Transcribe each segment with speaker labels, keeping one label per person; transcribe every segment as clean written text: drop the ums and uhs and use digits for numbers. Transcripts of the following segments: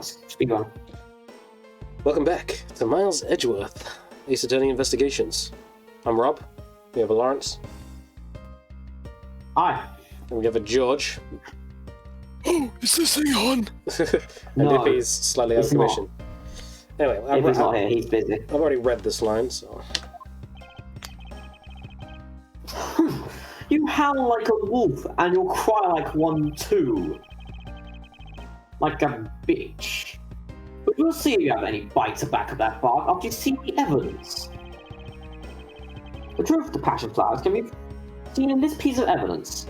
Speaker 1: speak on.
Speaker 2: Welcome back to Miles Edgeworth, Ace Attorney Investigations. I'm Rob. We have a Lawrence.
Speaker 1: Hi.
Speaker 2: And we have a George.
Speaker 3: Oh, is this thing on?
Speaker 2: And
Speaker 1: No,
Speaker 2: Ippy's slightly out of commission. Anyway,
Speaker 1: He's not here, he's busy.
Speaker 2: I've already read this line, so...
Speaker 1: You howl like a wolf, and you'll cry like one too. Like a bitch. But we'll see if you have any bite to back of that bark after you see the evidence. The truth of the passion flowers can be seen in this piece of evidence.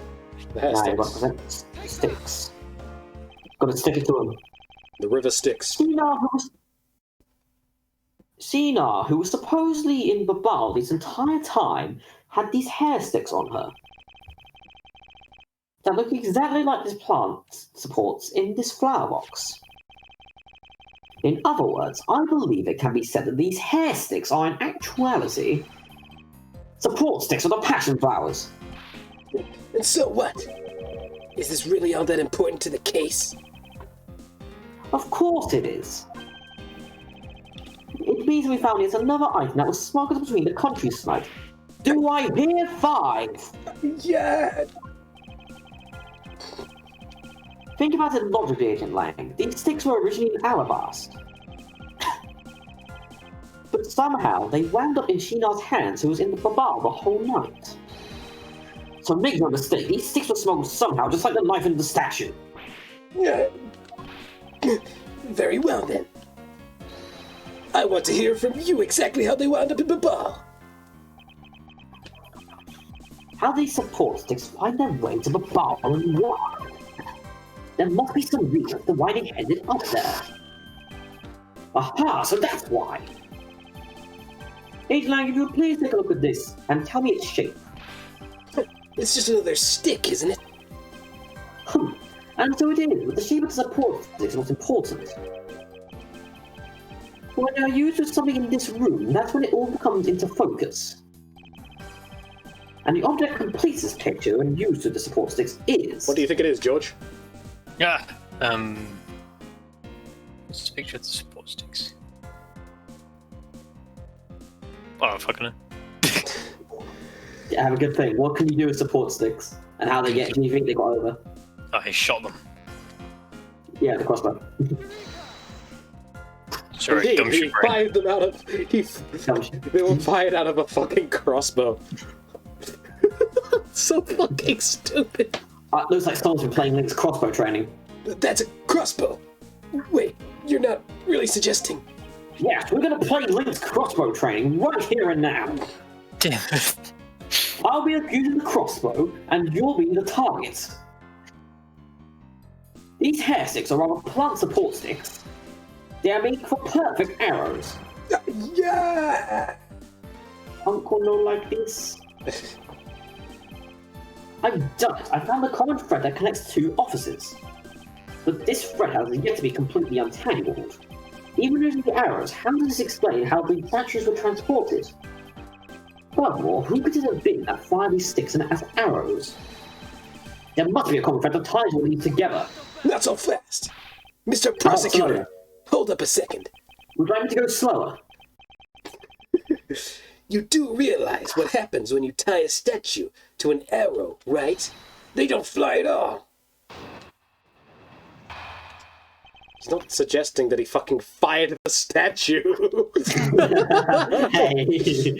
Speaker 2: The hair
Speaker 1: Now it
Speaker 2: sticks.
Speaker 1: represents sticks. Gotta stick it to him.
Speaker 2: The river sticks.
Speaker 1: Sina, who was supposedly in Babal this entire time, had these hair sticks on her that look exactly like this plant supports in this flower box. In other words, I believe it can be said that these hair sticks are in actuality support sticks of the passion flowers.
Speaker 2: And so what? Is this really all that important to the case?
Speaker 1: Of course it is. It means we found yet another item that was smuggled between the countries tonight. Do I hear 5?
Speaker 2: Yeah!
Speaker 1: Think about it logically, Agent Lang. These sticks were originally in alabaster. But somehow they wound up in Sheena's hands, who was in the Babal the whole night. So make no mistake, these sticks were smuggled somehow, just like the knife in the statue.
Speaker 2: Yeah. Very well then. I want to hear from you exactly how they wound up in Babal.
Speaker 1: How these support sticks find their way to Babal and why? There must be some reason for why they ended up there. Aha, so that's why. Agent Lang, if you would please take a look at this and tell me its shape.
Speaker 2: It's just another stick, isn't it?
Speaker 1: And so it is, but the shape of the support stick is what's important. When they are used with something in this room, that's when it all comes into focus. And the object completes this picture when used with the support sticks is...
Speaker 2: What do you think it is, George?
Speaker 3: Yeah. Let's picture the support sticks. I don't fucking know.
Speaker 1: Yeah, have a good thing. What can you do with support sticks? And how they get... Do you think they got over?
Speaker 3: I shot them.
Speaker 1: Yeah, the crossbow.
Speaker 3: Sorry,
Speaker 2: Indeed,
Speaker 3: gumshoe
Speaker 2: he
Speaker 3: brain.
Speaker 2: fired them out of... They were fired out of a fucking crossbow. So fucking stupid.
Speaker 1: Looks like someone's been playing Link's crossbow training.
Speaker 2: That's a crossbow. Wait, you're not really suggesting...
Speaker 1: Yes, we're gonna play Link's crossbow training right here and now.
Speaker 3: Damn it.
Speaker 1: I'll be using the crossbow, and you'll be the target. These hair sticks are rather plant support sticks. They are made for perfect arrows.
Speaker 2: Yeah!
Speaker 1: Uncle no like this? I've done it. I found a common thread that connects 2 offices. But this thread has yet to be completely untangled. Even using the arrows, how does this explain how the statues were transported? Furthermore, who could it have been that fired these sticks and as arrows? There must be a common thread that ties all these together.
Speaker 2: Not so fast. Mr. Prosecutor, hold up a second.
Speaker 1: Would you like me to go slower?
Speaker 2: You do realize what happens when you tie a statue to an arrow, right? They don't fly at all. He's not suggesting that he fucking fired the statue.
Speaker 1: Hey,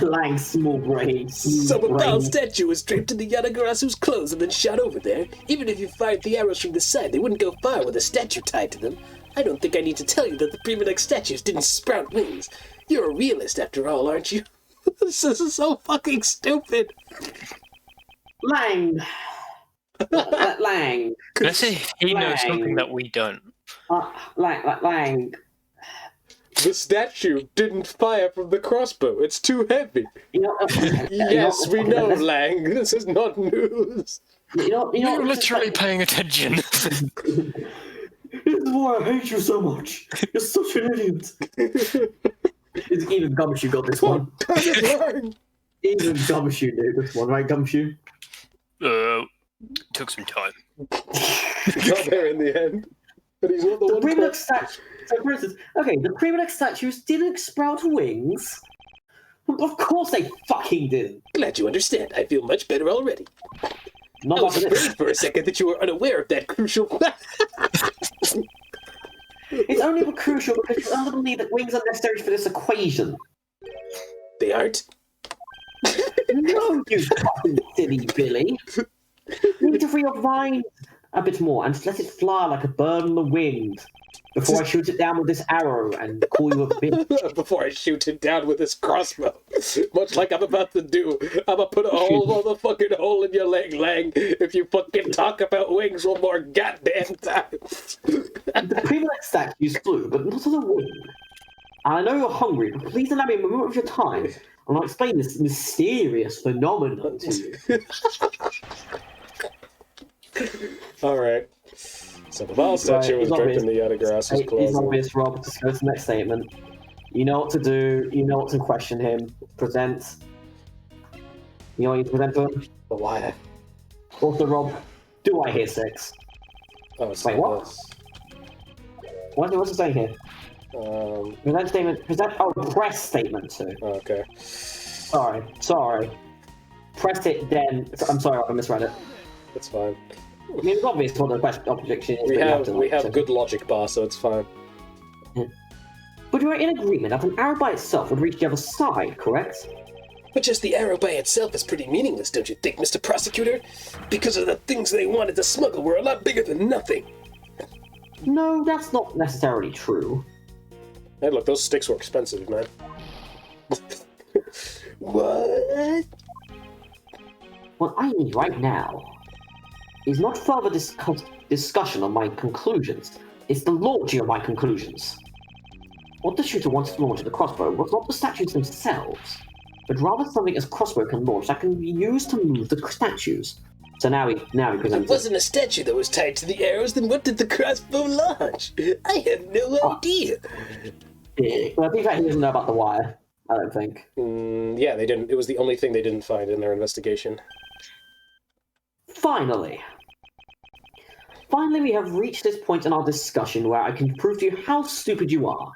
Speaker 1: Lang's small brain.
Speaker 2: So a Baal statue was draped in the Yanagarasu's clothes and then shot over there. Even if you fired the arrows from the side, they wouldn't go far with a statue tied to them. I don't think I need to tell you that the Primonex statues didn't sprout wings. You're a realist after all, aren't you? This is so fucking stupid.
Speaker 1: Lang. Lang.
Speaker 3: Let's say he knows something that we don't.
Speaker 1: Lang.
Speaker 2: The statue didn't fire from the crossbow. It's too heavy. Yes, we know, Lang. This is not news.
Speaker 3: You're literally paying attention.
Speaker 1: This is why I hate you so much. You're such an idiot. Even Gumshoe got this one. Even Gumshoe knew this one, right, Gumshoe?
Speaker 3: Took some time.
Speaker 2: Got there in the end. But he's not the one.
Speaker 1: Primodox statue. So, for instance, okay, the Primodox statues didn't sprout wings. Of course they fucking didn't.
Speaker 2: Glad you understand. I feel much better already.
Speaker 1: Not
Speaker 2: I was
Speaker 1: after this.
Speaker 2: afraid for a second that you were unaware of that crucial fact.
Speaker 1: It's only crucial because you only believe that wings are necessary for this equation.
Speaker 2: They aren't.
Speaker 1: No, you fucking silly Billy. You need to free your mind a bit more and let it fly like a bird on the wind before I shoot it down with this arrow and call you a bitch.
Speaker 2: Before I shoot it down with this crossbow. Much like I'm about to do. I'm gonna put a whole motherfucking hole in your leg, Lang, if you fucking talk about wings one more goddamn time.
Speaker 1: The Primodox statues flew, but not on a wing. And I know you're hungry, but please allow me a moment of your time, and I'll explain this mysterious phenomenon to you.
Speaker 2: Alright. So the ball statue was draped in the Yatagras's
Speaker 1: It's
Speaker 2: closet.
Speaker 1: obvious, Rob. Just go to the next statement. You know what to do. You know what to question him. Present. You know what you present to him?
Speaker 2: But why?
Speaker 1: Also, Rob, do I hear sex?
Speaker 2: Oh, it's
Speaker 1: Wait, what?
Speaker 2: this.
Speaker 1: What's it saying here? Present statement. Present. Oh, press statement too.
Speaker 2: Okay.
Speaker 1: Sorry. Press it then. I'm sorry, I misread it.
Speaker 2: It's fine.
Speaker 1: I mean, it's obvious what the question objection is.
Speaker 2: We have good logic, boss, so it's fine.
Speaker 1: But you're in agreement that an arrow by itself would reach the other side, correct?
Speaker 2: But just the arrow by itself is pretty meaningless, don't you think, Mr. Prosecutor? Because of the things they wanted to smuggle were a lot bigger than nothing.
Speaker 1: No, that's not necessarily true.
Speaker 2: Hey, look, those sticks were expensive, man. What?
Speaker 1: What I need right now is not further discussion on my conclusions. It's the launching of my conclusions. What the shooter wanted to launch at the crossbow was not the statues themselves, but rather something a crossbow can launch that can be used to move the statues. So now he
Speaker 2: If
Speaker 1: presents
Speaker 2: it wasn't a statue that was tied to the arrows, then what did the crossbow launch? I have no idea.
Speaker 1: Well, I think that he doesn't know about the wire. I don't think.
Speaker 2: Yeah, they didn't. It was the only thing they didn't find in their investigation.
Speaker 1: Finally, we have reached this point in our discussion where I can prove to you how stupid you are.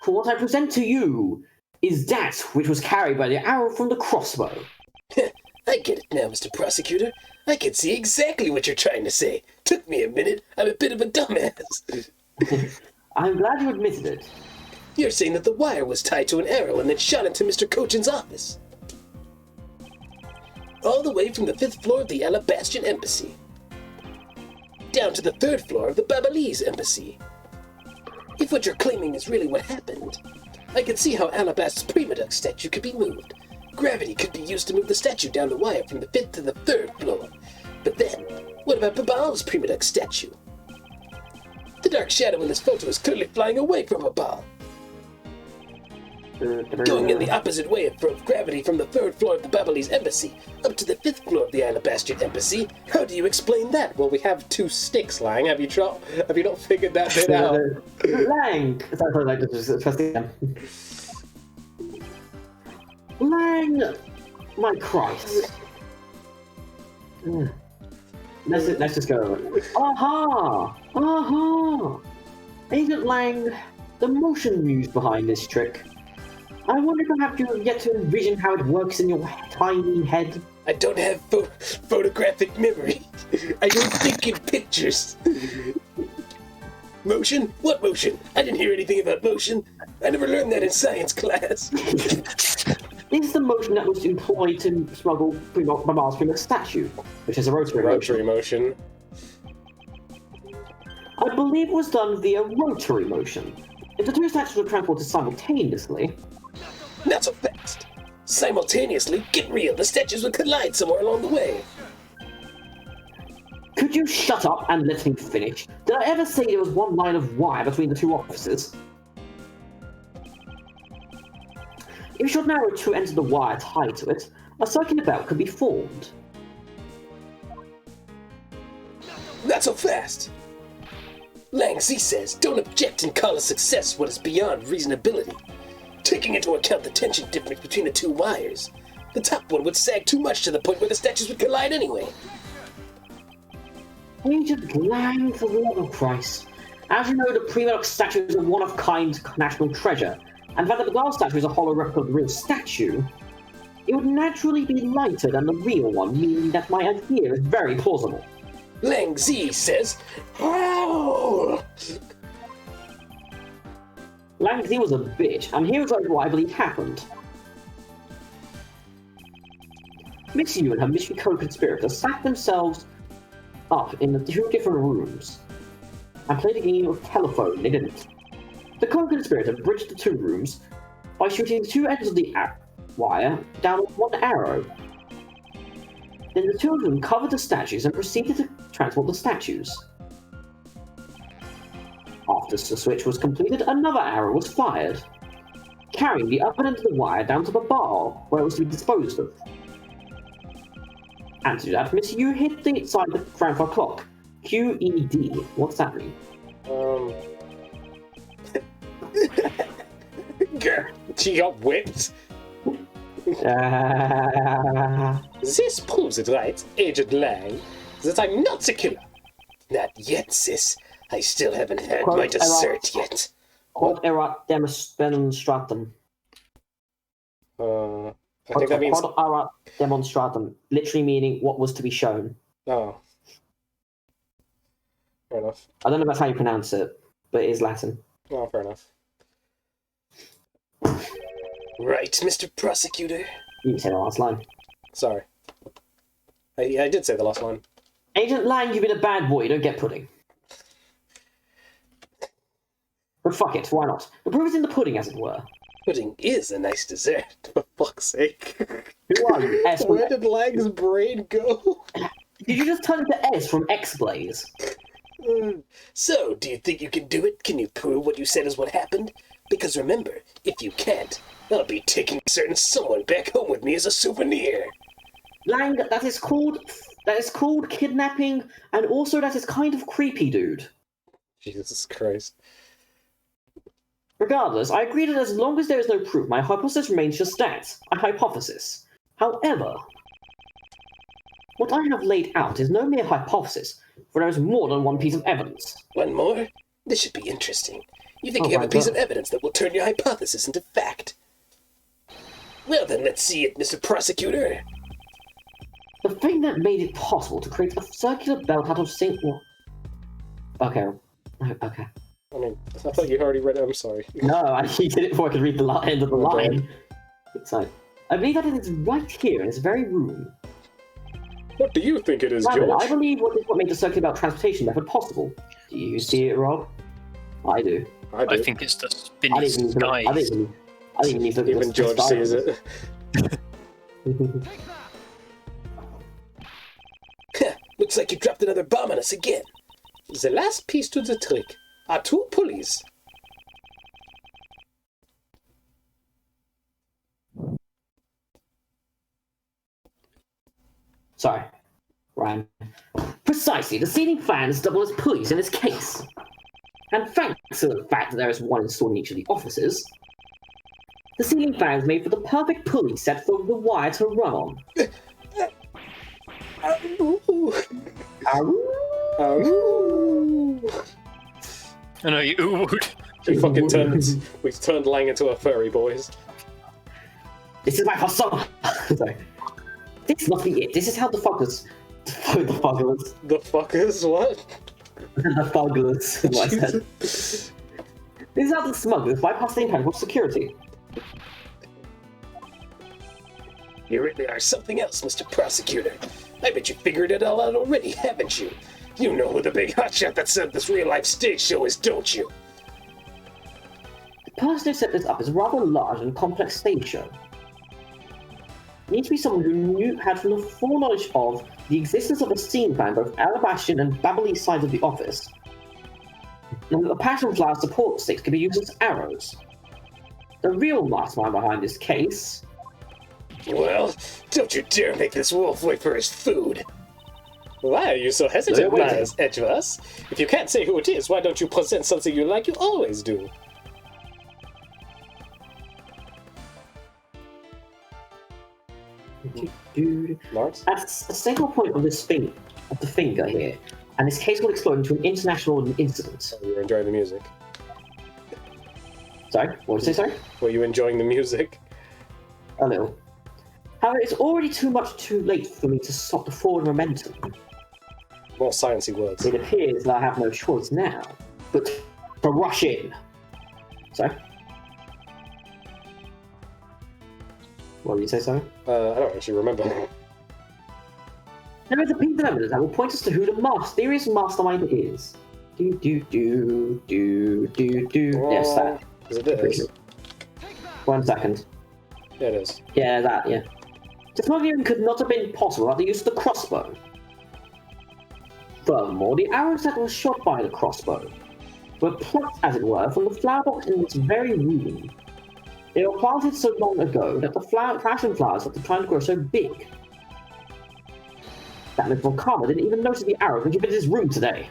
Speaker 1: For what I present to you is that which was carried by the arrow from the crossbow.
Speaker 2: I get it now, Mr. Prosecutor. I can see exactly what you're trying to say. Took me a minute. I'm a bit of a dumbass.
Speaker 1: I'm glad you admitted it.
Speaker 2: You're saying that the wire was tied to an arrow and then shot into Mr. Cochin's office. All the way from the 5th floor of the Alabastian Embassy. Down to the 3rd floor of the Babalese Embassy. If what you're claiming is really what happened, I can see how Alabast's Primodox statue could be moved. Gravity could be used to move the statue down the wire from the 5th to the 3rd floor. But then, what about Babal's Primodox statue? The dark shadow in this photo is clearly flying away from Babal. Going in the opposite way of gravity from the 3rd floor of the Babalese Embassy up to the 5th floor of the Alabastian Embassy. How do you explain that? Well, we have 2 sticks, Lang. Have you not figured that bit out?
Speaker 1: Lang! Sorry, just trust again. Lang! My Christ. Let's just go over it. Aha! Agent Lang, the motion used behind this trick. I wonder if perhaps you have yet to envision how it works in your tiny head.
Speaker 2: I don't have photographic memory. I don't think in pictures. Motion? What motion? I didn't hear anything about motion. I never learned that in science class.
Speaker 1: This is the motion that was employed to smuggle Babal's Primodox statue, which is a rotary motion. I believe it was done via rotary motion. If the 2 statues were transported simultaneously...
Speaker 2: Not so fast. Simultaneously, get real. The statues would collide somewhere along the way.
Speaker 1: Could you shut up and let me finish? Did I ever say there was one line of wire between the 2 offices? If you should narrow to enter the wire tied to it, a circular belt could be formed.
Speaker 2: Not so fast. Lang.exe says, don't object and call a success what is beyond reasonability. Taking into account the tension difference between the 2 wires, the top one would sag too much to the point where the statues would collide anyway.
Speaker 1: Agent Lang, for the love of Christ. As you know, the Primodox statue is a one-of-kind national treasure, and that the Dark statue is a hollow replica of the real statue, it would naturally be lighter than the real one, meaning that my idea is very plausible.
Speaker 2: Lang.exe says, "Howl!"
Speaker 1: Lang.exe was a bitch, and here's what I believe happened. Miss Yu and her mystery co-conspirators sat themselves up in the two different rooms and played a game of telephone. They didn't. The co-conspirator bridged the two rooms by shooting the two ends of the wire down with one arrow. Then the two of them covered the statues and proceeded to transport the statues. After the switch was completed, another arrow was fired, carrying the other end of the wire down to the bar where it was to be disposed of. And to do that, Miss Yu hit the side of the grandfather clock. QED. What's that mean?
Speaker 2: She got whipped. This proves it right, Agent Lang, that I'm not a killer. Not yet, sis. I still haven't had my dessert yet.
Speaker 1: Quod erat demonstratum.
Speaker 2: I think that means...
Speaker 1: Quod erat demonstratum, literally meaning what was to be shown.
Speaker 2: Oh. Fair enough.
Speaker 1: I don't know if that's how you pronounce it, but it is Latin.
Speaker 2: Oh, fair enough. Right, Mr. Prosecutor.
Speaker 1: You can say the last line.
Speaker 2: Sorry. I did say the last line.
Speaker 1: Agent Lang, you've been a bad boy, you don't get pudding. But fuck it, why not? The proof is in the pudding, as it were.
Speaker 2: Pudding is a nice dessert, for fuck's sake.
Speaker 1: Who are you? S
Speaker 2: Where did Lang's brain go?
Speaker 1: Did you just turn into S from X-Blaze?
Speaker 2: So, do you think you can do it? Can you prove what you said is what happened? Because remember, if you can't, I'll be taking a certain someone back home with me as a souvenir.
Speaker 1: Lang, that is called kidnapping, and also that is kind of creepy, dude.
Speaker 2: Jesus Christ.
Speaker 1: Regardless, I agree that as long as there is no proof, my hypothesis remains just that, a hypothesis. However, what I have laid out is no mere hypothesis, for there is more than one piece of evidence.
Speaker 2: One more? This should be interesting. You think you have a piece of evidence that will turn your hypothesis into fact. Well then, let's see it, Mr. Prosecutor.
Speaker 1: The thing that made it possible to create a circular belt out of zinc... Okay.
Speaker 2: I mean, I thought you already read it, I'm sorry.
Speaker 1: No, he did it before I could read the end of the line. So, I believe that it is right here in this very room.
Speaker 2: What do you think it is,
Speaker 1: Simon,
Speaker 2: George?
Speaker 1: I believe what is what made the circular belt transportation method possible. Do you see it, Rob? I do.
Speaker 3: I think it's the spinny skies.
Speaker 1: I didn't even need to look at
Speaker 2: Even
Speaker 1: the
Speaker 2: George sees it. Looks like you dropped another bomb on us again. The last piece to the trick are two pulleys.
Speaker 1: Sorry. Ryan. Precisely, the ceiling fans double as pulleys in this case. And thanks to the fact that there is one installed in each of the offices, the ceiling fans made for the perfect pulley set for the wire to run on.
Speaker 3: I know you oohed.
Speaker 2: We turned Lang into a furry, boys.
Speaker 1: This is my persona! Sorry. This must be it. This is how the fuckers... The fuggers.
Speaker 2: The fuckers? What?
Speaker 1: The fuggers, is what I said. This is how the smugglers bypass the impenetrable security.
Speaker 2: You really are something else, Mr. Prosecutor. I bet you figured it all out already, haven't you? You know who the big hotshot that set this real-life stage show is, don't you?
Speaker 1: The person who set this up is a rather large and complex stage show. It needs to be someone who had from the foreknowledge of the existence of a scene plan both Alabastion and Babylese sides of the office, and that the passion flower support sticks could be used as arrows. The real mastermind behind this case...
Speaker 2: Well, don't you dare make this wolf wait for his food. Why are you so hesitant, Miles Edgeworth? If you can't say who it is, why don't you present something you like you always do?
Speaker 1: At a single point of this of the finger here, and this case will explode into an international incident.
Speaker 4: Oh, you were enjoying the music.
Speaker 1: Sorry? What did you say, sorry?
Speaker 4: Were you enjoying the music?
Speaker 1: A little. However, it's already too late for me to stop the forward momentum.
Speaker 4: More sciencey words.
Speaker 1: It appears that I have no choice now, but to rush in. Sorry? What did you say, sorry?
Speaker 4: I don't actually remember.
Speaker 1: There is a piece of evidence that will point us to who the mysterious mastermind is. There's that.
Speaker 4: Is it is?
Speaker 1: 1 second.
Speaker 4: Yeah, it is.
Speaker 1: Yeah, that, yeah. The smuggling could not have been possible without the use of the crossbow. Furthermore, the arrows that were shot by the crossbow were plucked, as it were, from the flower box in this very room. They were planted so long ago that the passion flowers had trying to grow so big. That Miss Von Karma didn't even notice the arrows when she visited his room today.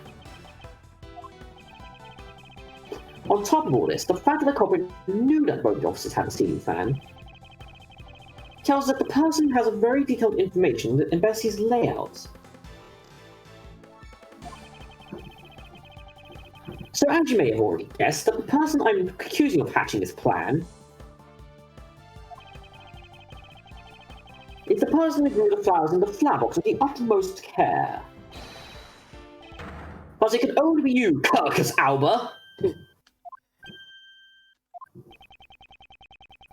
Speaker 1: On top of all this, the fact that the culprit knew that both the officers had a ceiling fan tells that the person has a very detailed information that embeds his layouts. So as you may have already guessed, that the person I'm accusing of hatching this plan is the person who grew the flowers in the flower box with the utmost care. But it can only be you, Carcass Alba!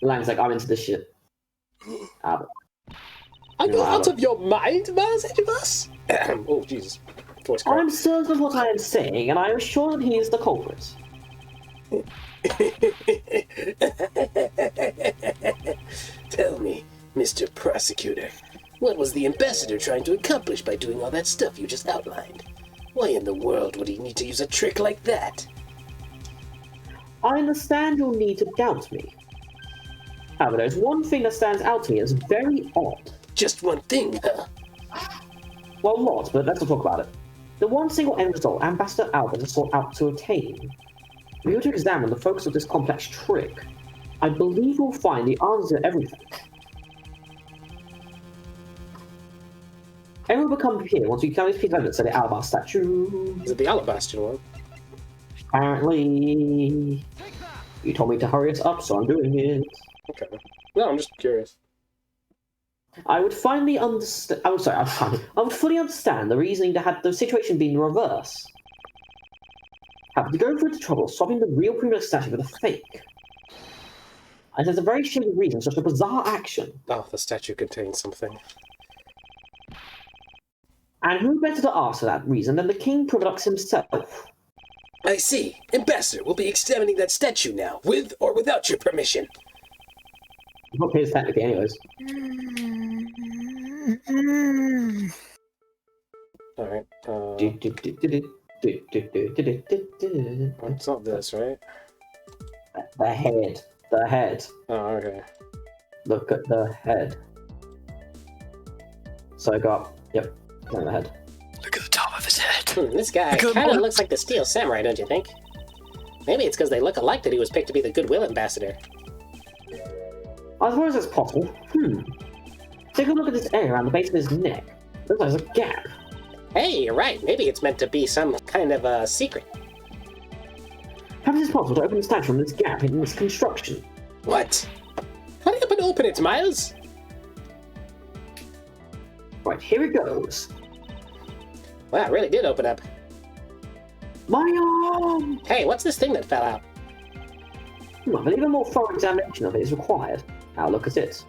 Speaker 1: Lang's like, I'm into this shit. Alba.
Speaker 2: Are you out of your mind, Lancivus?
Speaker 4: Oh, Jesus. Voice crack.
Speaker 1: I'm certain of what I am saying, and I am sure that he is the culprit.
Speaker 2: Tell me, Mr. Prosecutor, what was the ambassador trying to accomplish by doing all that stuff you just outlined? Why in the world would he need to use a trick like that?
Speaker 1: I understand your need to doubt me. However, there's one thing that stands out to me as very odd.
Speaker 2: Just one thing, huh?
Speaker 1: Well, lots, but let's not talk about it. The one single end result Ambassador Albert has sought out to attain. If we were to examine the focus of this complex trick, I believe we'll find the answer to everything. Everyone will become here once we come to this piece of evidence at the Alabaster statue.
Speaker 4: Is it the Alabaster one?
Speaker 1: Apparently, you told me to hurry us up, so I'm doing it.
Speaker 4: Okay. No, I'm just curious.
Speaker 1: I would finally understand. I would fully understand the reasoning to have the situation being the reverse. Having to go through the trouble of swapping the real primitive statue with a fake. And there's a very shady reason for such a bizarre action.
Speaker 4: Oh, the statue contains something.
Speaker 1: And who better to ask for that reason than the King Privilux himself?
Speaker 2: I see. Ambassador will be examining that statue now, with or without your permission.
Speaker 1: Not his technically, anyways.
Speaker 4: Alright, it's not this, right?
Speaker 1: The head. The head.
Speaker 4: Oh, okay.
Speaker 1: Look at the head. So I got, yep, on the head.
Speaker 3: Look at the top of his head.
Speaker 5: This guy
Speaker 3: Good
Speaker 5: kind of
Speaker 3: one.
Speaker 5: looks like the Steel Samurai, don't you think? Maybe it's because they look alike that he was picked to be the Goodwill Ambassador.
Speaker 1: I suppose that's possible. Take a look at this area around the base of his neck. Looks like there's a gap.
Speaker 5: Hey, you're right. Maybe it's meant to be some kind of a secret.
Speaker 1: How is it possible to open the statue from this gap in this construction?
Speaker 5: What? Hurry up and open it, Miles!
Speaker 1: Right, here it goes.
Speaker 5: Wow, it really did open up.
Speaker 1: My arm!
Speaker 5: Hey, what's this thing that fell out?
Speaker 1: I believe a more thorough examination of it is required. Now look at it.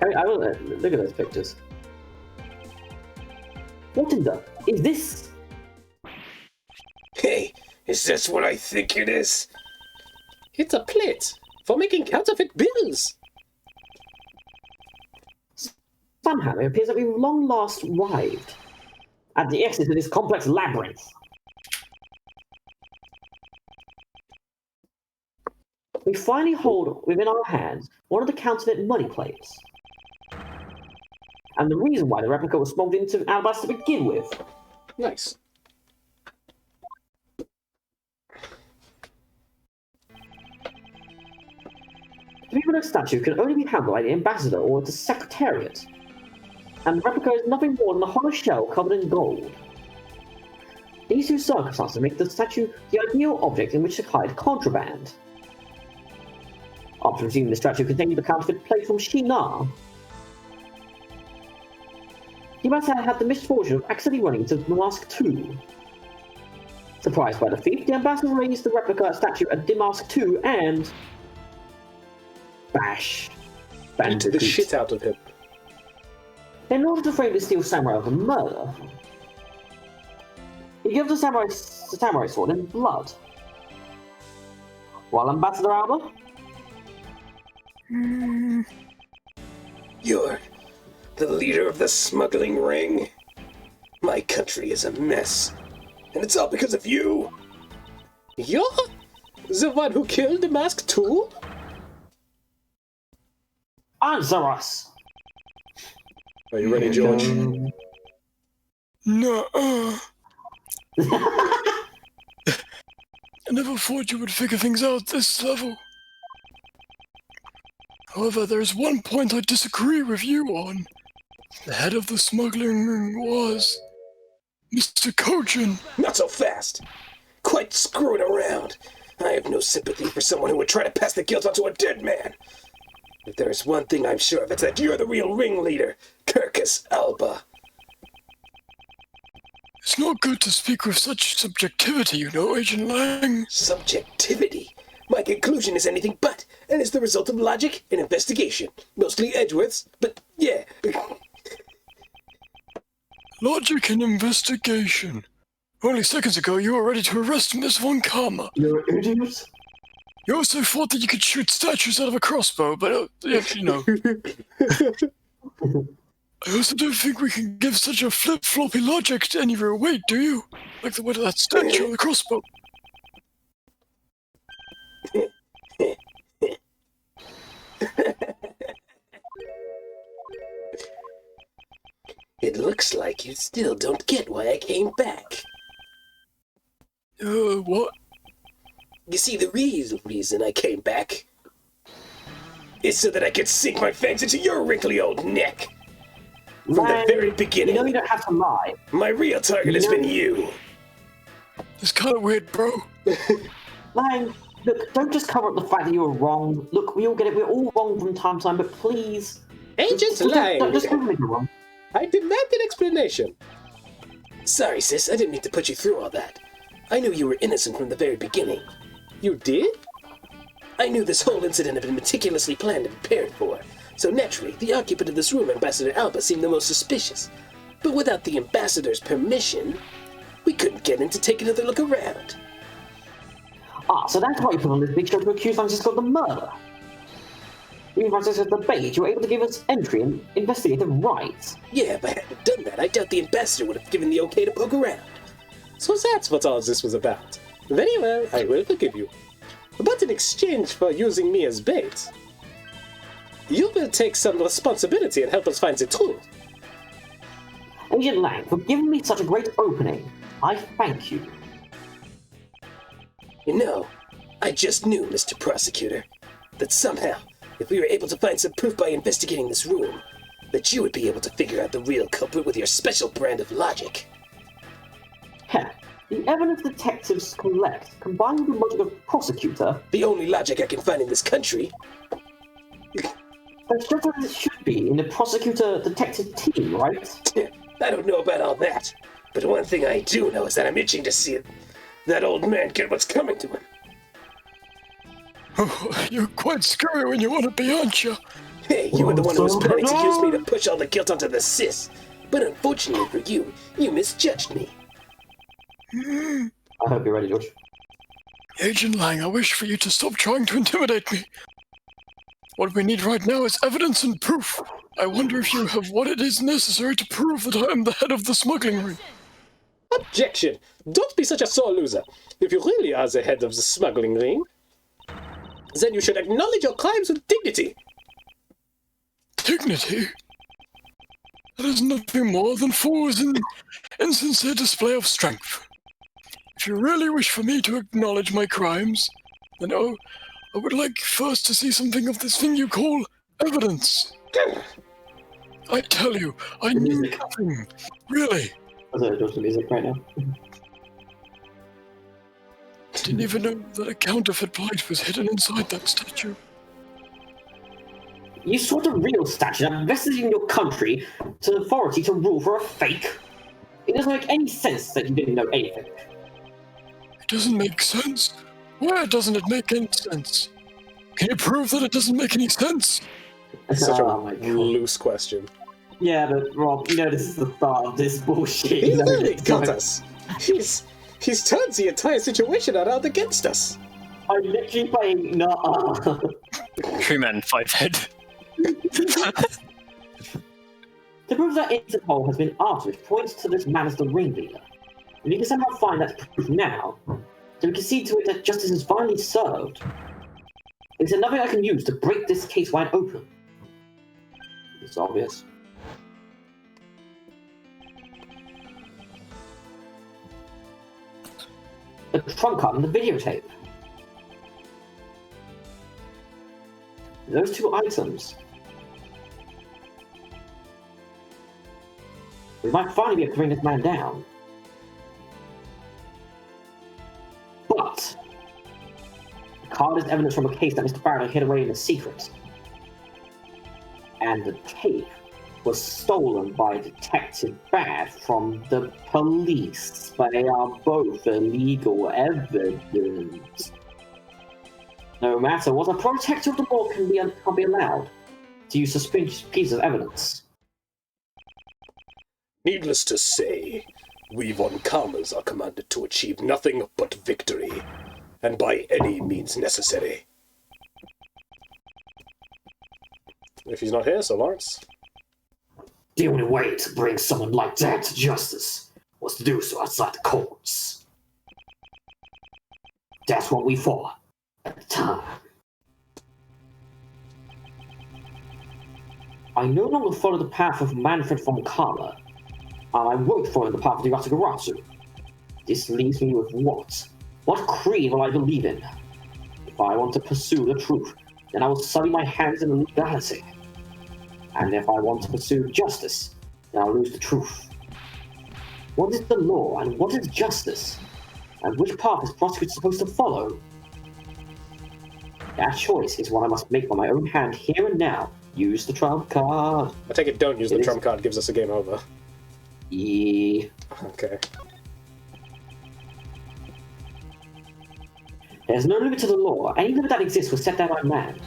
Speaker 1: I will look at those pictures. What in the... is this?
Speaker 2: Hey, is this what I think it is?
Speaker 5: It's a plate for making counterfeit bills.
Speaker 1: Somehow it appears that we've long last arrived at the exit of this complex labyrinth. We finally hold within our hands one of the counterfeit money plates. And the reason why the replica was smuggled into Alabaster to begin with.
Speaker 4: Nice.
Speaker 1: The people of statue can only be handled by the ambassador or the secretariat. and the replica is nothing more than a hollow shell covered in gold. These two circumstances make the statue the ideal object in which to hide contraband. After receiving the statue containing the counterfeit plate from Shinar, the ambassador had the misfortune of accidentally running into Damask II. Surprised by the thief, the ambassador raised the replica statue at Damask II and... bash.
Speaker 4: Beat the shit out of him.
Speaker 1: In order to frame the steel samurai of a murder, he gives the samurai sword in blood. While Ambassador Alba?
Speaker 2: You're the leader of the smuggling ring? My country is a mess, and it's all because of you. You're the one who killed the mask too?
Speaker 1: Answer us!
Speaker 4: Are you ready, George?
Speaker 3: No. I never thought you would figure things out this level. However, there's one point I disagree with you on. The head of the smuggling ring was... Mr. Kojin.
Speaker 2: Not so fast. Quite screwing around. I have no sympathy for someone who would try to pass the guilt onto a dead man. If there is one thing I'm sure of, it's that you're the real ringleader, Kirkus Alba.
Speaker 3: It's not good to speak with such subjectivity, you know, Agent Lang.
Speaker 2: Subjectivity? My conclusion is anything but, and is the result of logic and investigation. Mostly Edgeworth's, but yeah.
Speaker 3: Logic and investigation. Only seconds ago, you were ready to arrest Miss Von Karma.
Speaker 1: You're idiots?
Speaker 3: You also thought that you could shoot statues out of a crossbow, but actually, no. I also don't think we can give such a flip-floppy logic to any real weight, do you? Like the weight of that statue on the crossbow.
Speaker 2: It looks like you still don't get why I came back.
Speaker 3: What?
Speaker 2: You see, the real reason I came back is so that I could sink my fangs into your wrinkly old neck. From the very beginning.
Speaker 1: You know you don't have to lie.
Speaker 2: My real target has been you.
Speaker 3: It's kind of weird, bro.
Speaker 1: Lang, look, don't just cover up the fact that you were wrong. Look, we all get it. We're all wrong from time to time, but please...
Speaker 2: Agent
Speaker 1: Lang!
Speaker 2: Lang!
Speaker 1: Just don't make it wrong.
Speaker 4: I demand an explanation.
Speaker 2: Sorry, sis, I didn't mean to put you through all that. I knew you were innocent from the very beginning.
Speaker 4: You did?
Speaker 2: I knew this whole incident had been meticulously planned and prepared for. So naturally, the occupant of this room, Ambassador Alba, seemed the most suspicious. But without the ambassador's permission, we couldn't get in to take another look around.
Speaker 1: Ah, so that's why you put on this big show to accuse Francisco of the murder. Even Francisco's debate, you were able to give us entry and investigative rights.
Speaker 2: Yeah, if I hadn't done that, I doubt the ambassador would have given the okay to poke around.
Speaker 4: So that's what all this was about. Very well, I will forgive you. But in exchange for using me as bait, you will take some responsibility and help us find the truth.
Speaker 1: Agent Lang, for giving me such a great opening, I thank you.
Speaker 2: You know, I just knew, Mr. Prosecutor, that somehow, if we were able to find some proof by investigating this room, that you would be able to figure out the real culprit with your special brand of logic.
Speaker 1: Heh, the evidence detectives collect, combined with the logic of prosecutor...
Speaker 2: The only logic I can find in this country.
Speaker 1: That's just as it should be in the prosecutor-detective team, right?
Speaker 2: I don't know about all that, but one thing I do know is that I'm itching to see that old man get what's coming to him.
Speaker 3: Oh, you're quite scary when you want to be, aren't you?
Speaker 2: Hey, you were the one who was planning to use me to push all the guilt onto the sis. But unfortunately for you, you misjudged me.
Speaker 1: I hope you're ready, George.
Speaker 3: Agent Lang, I wish for you to stop trying to intimidate me. What we need right now is evidence and proof. I wonder if you have what it is necessary to prove that I am the head of the smuggling ring.
Speaker 4: Objection! Don't be such a sore loser. If you really are the head of the smuggling ring, then you should acknowledge your crimes with dignity.
Speaker 3: Dignity? That is nothing more than fool's and insincere display of strength. If you really wish for me to acknowledge my crimes, then I would like first to see something of this thing you call evidence. I tell you, I knew
Speaker 1: music.
Speaker 3: nothing. Really.
Speaker 1: I'm sorry, George, the music right now.
Speaker 3: Didn't even know that a counterfeit plate was hidden inside that statue.
Speaker 1: You sought a real statue that invested in your country to authority to rule for a fake? It doesn't make any sense that you didn't know anything.
Speaker 3: It doesn't make sense. Where doesn't it make any sense? Can you prove that it doesn't make any sense?
Speaker 4: Such
Speaker 1: Oh my
Speaker 4: a
Speaker 1: God.
Speaker 4: loose question.
Speaker 1: Yeah, but Rob, you know this is the start of this bullshit.
Speaker 4: He
Speaker 1: you know,
Speaker 4: literally
Speaker 1: it's
Speaker 4: got
Speaker 1: like-
Speaker 4: us. He's turned the entire situation around against us.
Speaker 1: I'm literally playing nah.
Speaker 6: Crewman 5 head.
Speaker 1: To prove that Interpol has been after it points to this man as the ringleader. If you can somehow find that proof now, then we can see to it that justice is finally served. It's another I can use to break this case wide open. It's obvious. The trump card and the videotape. Those two items. We might finally be able to bring this man down. But the card is evidence from a case that Mr. Faraday hid away in a secret. And the tape was stolen by Detective Bad from the police. But they are both illegal evidence. No matter what, a protector of the law can't be allowed to use suspicious pieces of evidence.
Speaker 2: Needless to say, we Von Karmas are commanded to achieve nothing but victory, and by any means necessary.
Speaker 4: If he's not here, so Lawrence.
Speaker 1: The only way to bring someone like that to justice was to do so outside the courts. That's what we fought at the time. I no longer follow the path of Manfred von Karma, and I won't follow the path of the Yatagarasu. This leaves me with what? What creed will I believe in? If I want to pursue the truth, then I will sully my hands in legality. And if I want to pursue justice, then I'll lose the truth. What is the law and what is justice? And which path is prosecutor supposed to follow? That choice is what I must make by my own hand here and now. Use the trump card.
Speaker 4: I take it don't use the trump card, gives us a game over.
Speaker 1: Yeah.
Speaker 4: Okay.
Speaker 1: There's no limit to the law. Any limit that exists was set down by man.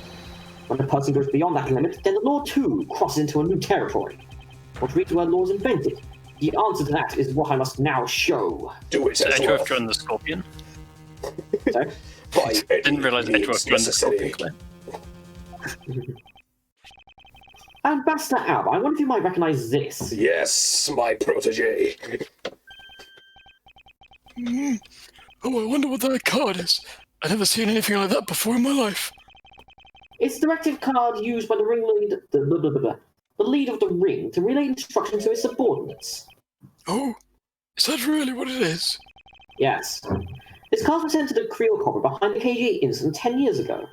Speaker 1: When a person goes beyond that limit, then the law too crosses into a new territory. What reason were laws invented? The answer to that is what I must now show.
Speaker 2: Do it
Speaker 6: So
Speaker 2: as
Speaker 6: Edgeworth
Speaker 2: well.
Speaker 6: joined the Scorpion.
Speaker 1: So,
Speaker 2: By any
Speaker 6: Didn't realise
Speaker 2: means
Speaker 6: Edgeworth joined the Scorpion.
Speaker 2: necessary.
Speaker 6: Claire.
Speaker 1: Ambassador Alba, I wonder if you might recognize this.
Speaker 2: Yes, my protege.
Speaker 3: Oh, I wonder what that card is. I've never seen anything like that before in my life.
Speaker 1: It's the directive card used by the ringleader, the leader of the ring, to relay instructions to his subordinates.
Speaker 3: Oh, is that really what it is?
Speaker 1: Yes. This card was sent to the Creole Cobra behind the KG incident 10 years ago.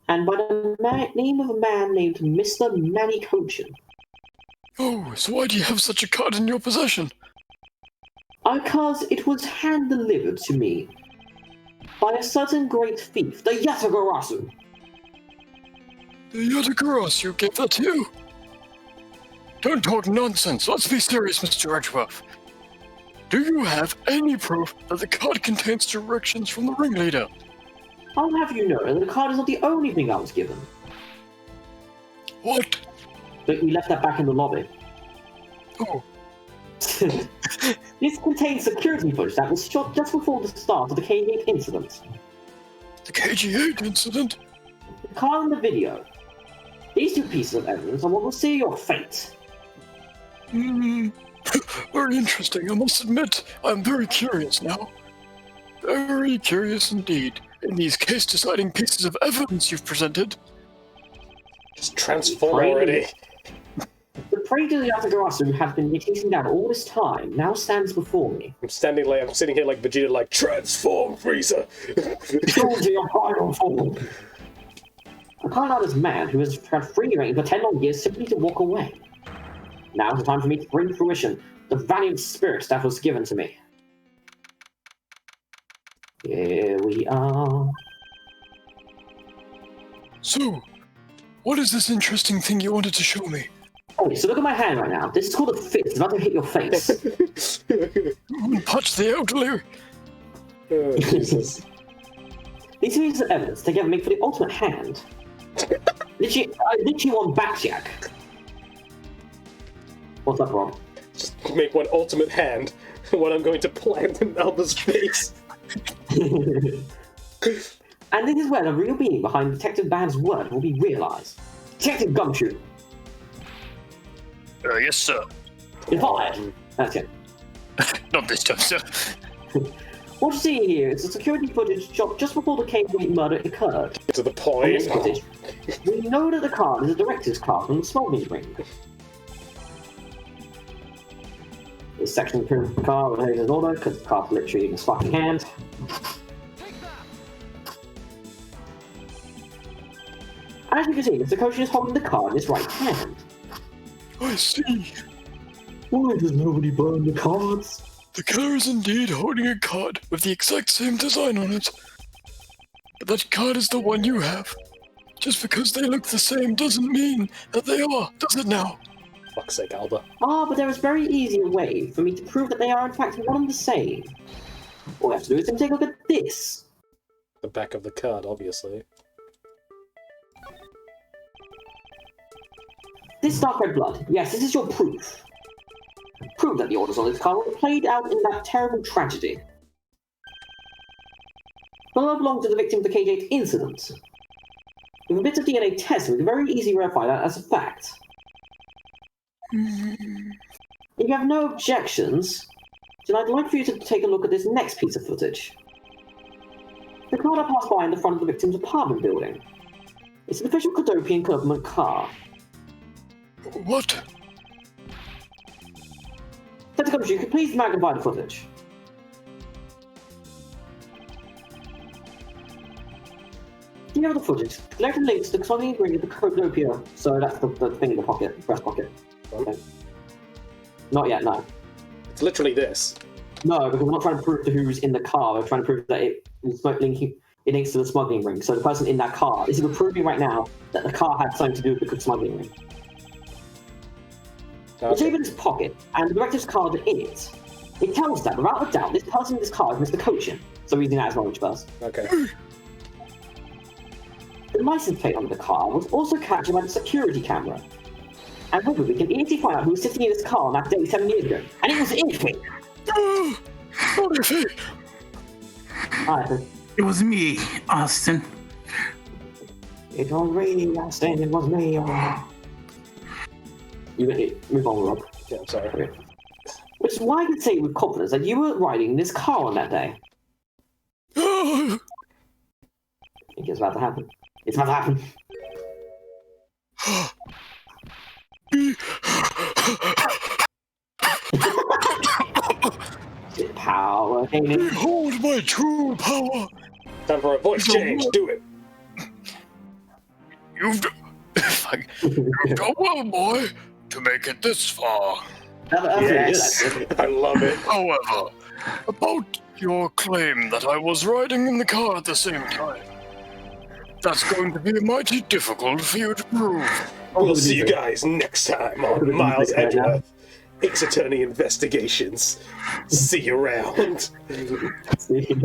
Speaker 1: And by the name of a man named Mr. Manny Cochin.
Speaker 3: Oh, so why do you have such a card in your possession?
Speaker 1: Because it was hand-delivered to me by a certain great thief, the Yatagarasu.
Speaker 3: The Yatagarasu gave that to you? Don't talk nonsense. Let's be serious, Mr. Edgeworth. Do you have any proof that the card contains directions from the ringleader?
Speaker 1: I'll have you know that the card is not the only thing I was given.
Speaker 3: What?
Speaker 1: But we left that back in the lobby.
Speaker 3: Oh,
Speaker 1: This contains security footage that was shot just before the start of the KG incident.
Speaker 3: the KG8 incident?
Speaker 1: The card and the video. These two pieces of evidence are what will seal your fate.
Speaker 3: Very interesting. I must admit, I'm very curious now. Very curious indeed. In these case-deciding pieces of evidence you've presented.
Speaker 4: Just transform already.
Speaker 1: The prey to the Yatagarasu has been chasing down all this time, now stands before me.
Speaker 4: I'm sitting here like Vegeta, like, transform, Frieza!
Speaker 1: Go to your final form. A kind-hearted man who has tried freeing for 10 long years simply to walk away. Now is the time for me to bring to fruition the valiant spirit that was given to me. Here we are.
Speaker 3: So, what is this interesting thing you wanted to show me?
Speaker 1: Okay, so look at my hand right now. This is called a fist. It's about to hit your face.
Speaker 3: Punch the elderly.
Speaker 4: Oh, Jesus.
Speaker 1: These pieces of evidence together make for the ultimate hand. literally one backjack. What's up, Rob?
Speaker 4: Just make one ultimate hand, what I'm going to plant in Alba's face.
Speaker 1: And this is where the real meaning behind Detective Bad's word will be realised. Detective Gumshoe.
Speaker 6: Yes, sir.
Speaker 1: You're fired. That's it.
Speaker 6: Not this time, sir.
Speaker 1: What you see here is a security footage shot just before the K-8 murder occurred.
Speaker 4: To the
Speaker 1: On
Speaker 4: point.
Speaker 1: this footage, we know that the card is a director's card from the smuggling ring. This section of the car was in order because the card's literally in his fucking hand. As you can see, Mr. Koshin is holding the card in his right hand.
Speaker 3: I see.
Speaker 1: Why does nobody burn the cards?
Speaker 3: The killer is indeed holding a card with the exact same design on it. But that card is the one you have. Just because they look the same doesn't mean that they are, does it now?
Speaker 4: Fuck's sake, Alba.
Speaker 1: Ah, but there is a very easy way for me to prove that they are in fact one and the same. All we have to do is take a look at this.
Speaker 4: The back of the card, obviously.
Speaker 1: This dark red blood. Yes, this is your proof. Prove that the orders on this card were played out in that terrible tragedy. The blood belonged to the victim of the KJ incident. With a bit of DNA testing, we can very easily verify that as a fact. If you have no objections, then I'd like for you to take a look at this next piece of footage. The car that passed by in the front of the victim's apartment building. It's an official Cadopian government car.
Speaker 3: What?
Speaker 1: Detective Gumshoe, could you please magnify the footage? Do you have the footage? Collect the links to the smuggling agreement with the Codopia. So that's the thing in the pocket, breast pocket. Okay. Not yet, no.
Speaker 4: It's literally this.
Speaker 1: No, because we're not trying to prove who's in the car. We're trying to prove that it links to the smuggling ring. So the person in that car, this is proving right now that the car had something to do with the smuggling ring. It's
Speaker 4: Okay.
Speaker 1: even in his pocket, and the director's card in it. It tells that, without a doubt, this person in this car is Mr. Kochin. So we're using that as knowledge first.
Speaker 4: Okay.
Speaker 1: The license plate on the car was also captured by the security camera. And hopefully we can easily find out who was sitting in this car on that day 7 years ago. And it was Iffy!
Speaker 3: Not Iffy.
Speaker 7: It was me, Austin.
Speaker 1: It was really Austin, it was me. You move on, Rob.
Speaker 4: Yeah, I'm sorry.
Speaker 1: Okay. Which is why I can say with confidence that you were riding this car on that day. I think it's about to happen. It's about to happen. Power, ain't it?
Speaker 3: Behold my true power.
Speaker 4: Time for a voice change. Do it.
Speaker 3: You've done well, boy, to make it this far.
Speaker 1: That's
Speaker 4: Yes.
Speaker 1: really good, actually.
Speaker 4: I love it.
Speaker 3: However, about your claim that I was riding in the car at the same time, that's going to be mighty difficult for you to prove.
Speaker 4: We'll see you guys next time on Miles Edgeworth, Ace Attorney Investigations. See you around.
Speaker 1: See you.